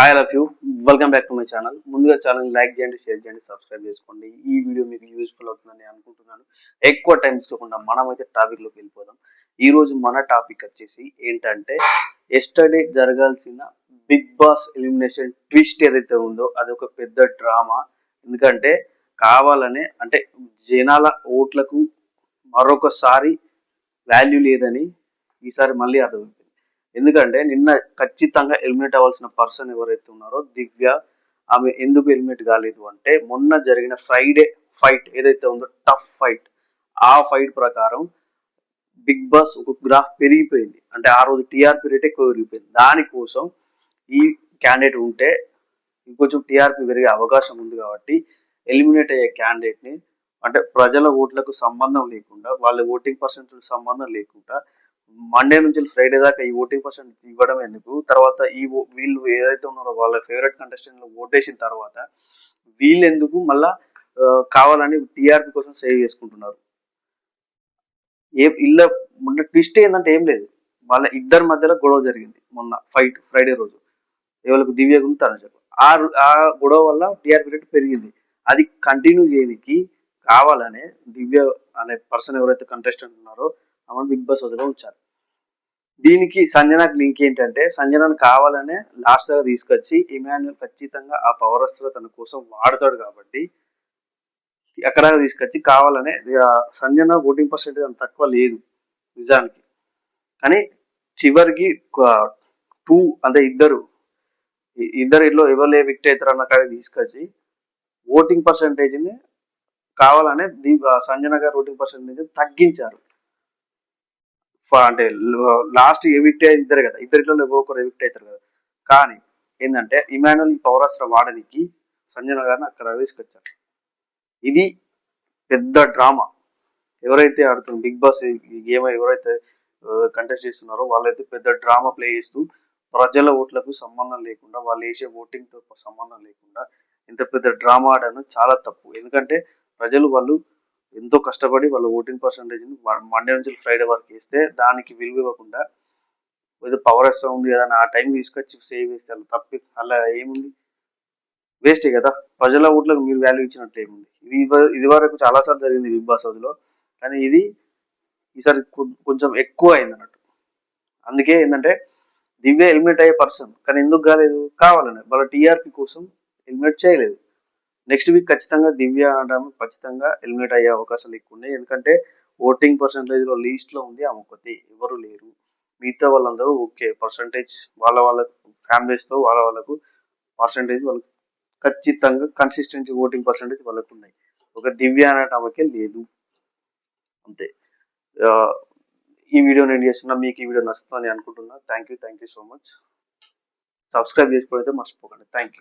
Hi love you. Welcome back to my channel. ముందుగా channel like చేయండి, share చేయండి, subscribe చేసుకోండి. ఈ వీడియో మీకు యూస్ఫుల్ అవుతుందని అనుకుంటున్నాను. ఎక్కువ టైం తీసుకోకుండా మనమైతే టాపిక్ లోకి వెళ్ళిపోదాం. ఈ రోజు మన టాపిక్ వచ్చేసి ఏంటంటే, ఎస్టర్డే జరగాల్సిన బిగ్ బాస్ ఎలిమినేషన్ ట్విస్ట్ ఏదైతే ఉందో అది ఒక పెద్ద డ్రామా. ఎందుకంటే కావాలనే అంటే జనాల ఓట్లకు మరొకసారి వాల్యూ లేదని ఈసారి మళ్ళీ అర్థమైంది. ఎందుకంటే నిన్న ఖచ్చితంగా ఎలిమినేట్ అవ్వాల్సిన పర్సన్ ఎవరైతే ఉన్నారో దివ్య, ఆమె ఎందుకు ఎలిమినేట్ కాలేదు అంటే మొన్న జరిగిన ఫ్రైడే ఫైట్ ఏదైతే ఉందో టఫ్ ఫైట్, ఆ ఫైట్ ప్రకారం బిగ్ బాస్ ఒక గ్రాఫ్ పెరిగిపోయింది. అంటే ఆ రోజు టీఆర్పీ రేట్ ఎక్కువ పెరిగిపోయింది. దానికోసం ఈ క్యాండిడేట్ ఉంటే ఇంకొంచెం టీఆర్పీ పెరిగే అవకాశం ఉంది కాబట్టి ఎలిమినేట్ అయ్యే క్యాండిడేట్ ని, అంటే ప్రజల ఓట్లకు సంబంధం లేకుండా, వాళ్ళ ఓటింగ్ పర్సెంటేజ్ సంబంధం లేకుండా మండే నుంచి ఫ్రైడే దాకా ఈ ఓటింగ్ పర్సెంట్ ఇవ్వడం ఎందుకు, తర్వాత వీళ్ళు ఏదైతే ఉన్నారో వాళ్ళ ఫేవరెట్ కంటెస్టెంట్ ఓటేసిన తర్వాత వీళ్ళు ఎందుకు మళ్ళా కావాలని టీఆర్పీ కోసం సేవ్ చేసుకుంటున్నారు. ఇళ్ళ మొన్న ట్విస్ట్ ఏంటంటే ఏం లేదు, వాళ్ళ ఇద్దరి మధ్యలో గొడవ జరిగింది మొన్న ఫైట్ ఫ్రైడే రోజు. ఎవరికి దివ్య గురించి తనకు ఆ గొడవ వల్ల టీఆర్పీ రేట్ పెరిగింది. అది కంటిన్యూ చేయడానికి కావాలనే దివ్య అనే పర్సన్ ఎవరైతే కంటెస్టెంట్ ఉన్నారో ఆమెను బిగ్ బాస్ హౌస్ లో ఉంచారు. దీనికి సంజనాకి లింక్ ఏంటంటే, సంజనాను కావాలనే లాస్ట్ దాకా తీసుకొచ్చి ఇమాన్యుల్ ఖచ్చితంగా ఆ పవర్ అస్త్ర తన కోసం వాడతాడు కాబట్టి అక్కడ తీసుకొచ్చి కావాలనే సంజన ఓటింగ్ పర్సెంటేజ్ అంత తక్కువ లేదు నిజానికి. కానీ చివరికి టూ అంటే ఇద్దరిలో ఎవరు విక్ట్ అవుతారన్న కాడ తీసుకొచ్చి ఓటింగ్ పర్సెంటేజ్ ని కావాలనే సంజన గారు ఓటింగ్ పర్సెంటేజ్ తగ్గించారు. అంటే లాస్ట్ ఎవిక్ట్ అయ్యి ఇద్దరు కదా, ఇద్దరిలో ఎవరో ఒకరు ఎవిక్ట్ అవుతారు కదా. కానీ ఏంటంటే ఇమాన్యుల్ ఈ పౌరాస్త్ర వాడనికి సంజన గారిని అక్కడ తీసుకొచ్చారు. ఇది పెద్ద డ్రామా. ఎవరైతే ఆడుతున్న బిగ్ బాస్ ఈ గేమ్ ఎవరైతే కంటెస్ట్ చేస్తున్నారో వాళ్ళైతే పెద్ద డ్రామా ప్లే చేస్తూ ప్రజల ఓట్లకు సంబంధం లేకుండా, వాళ్ళు వేసే ఓటింగ్ తో సంబంధం లేకుండా ఇంత పెద్ద డ్రామా ఆడడం చాలా తప్పు. ఎందుకంటే ప్రజలు వాళ్ళు ఎంతో కష్టపడి వాళ్ళ ఓటింగ్ పర్సంటేజ్ మండే నుంచి ఫ్రైడే వరకు వేస్తే దానికి విలువ ఇవ్వకుండా ఏదో పవర్ వస్తూ ఉంది కదా ఆ టైం తీసుకొచ్చి సేవ్ చేస్తే తప్పి అలా ఏముంది, వేస్టే కదా. ప్రజల ఓట్లకు మీరు వాల్యూ ఇచ్చినట్టు ఏముంది. ఇది వరకు చాలాసార్లు జరిగింది బిగ్ బాస్ హౌస్ లో, కానీ ఇది ఈసారి కొంచెం ఎక్కువ అయింది అన్నట్టు. అందుకే ఏంటంటే దివ్య ఎలిమినేట్ అయ్యే పర్సన్, కానీ ఎందుకు కాలేదు, కావాలని వాళ్ళ టీఆర్పీ కోసం ఎలిమినేట్ చేయలేదు. నెక్స్ట్ వీక్ ఖచ్చితంగా దివ్య అనడం ఖచ్చితంగా ఎలిమినేట్ అయ్యే అవకాశాలు ఎక్కువ ఉన్నాయి. ఎందుకంటే ఓటింగ్ పర్సంటేజ్ లో లీస్ట్ లో ఉంది ఆమె ఒకటి, ఎవరు లేరు. మిగతా వాళ్ళందరూ ఓకే పర్సంటేజ్ వాళ్ళ ఫ్యామిలీస్ తో వాళ్ళకు పర్సంటేజ్ వాళ్ళకి ఖచ్చితంగా కన్సిస్టెంట్ ఓటింగ్ పర్సంటేజ్ వాళ్ళకు ఉన్నాయి. ఒక దివ్య అనే ఆమెకే లేదు, అంతే. ఈ వీడియో నేను చేస్తున్నా, మీకు ఈ వీడియో నచ్చుతుందని అనుకుంటున్నా. Thank you so much. Subscribe చేసుకోవడం అయితే మర్చిపోకండి. Thank you.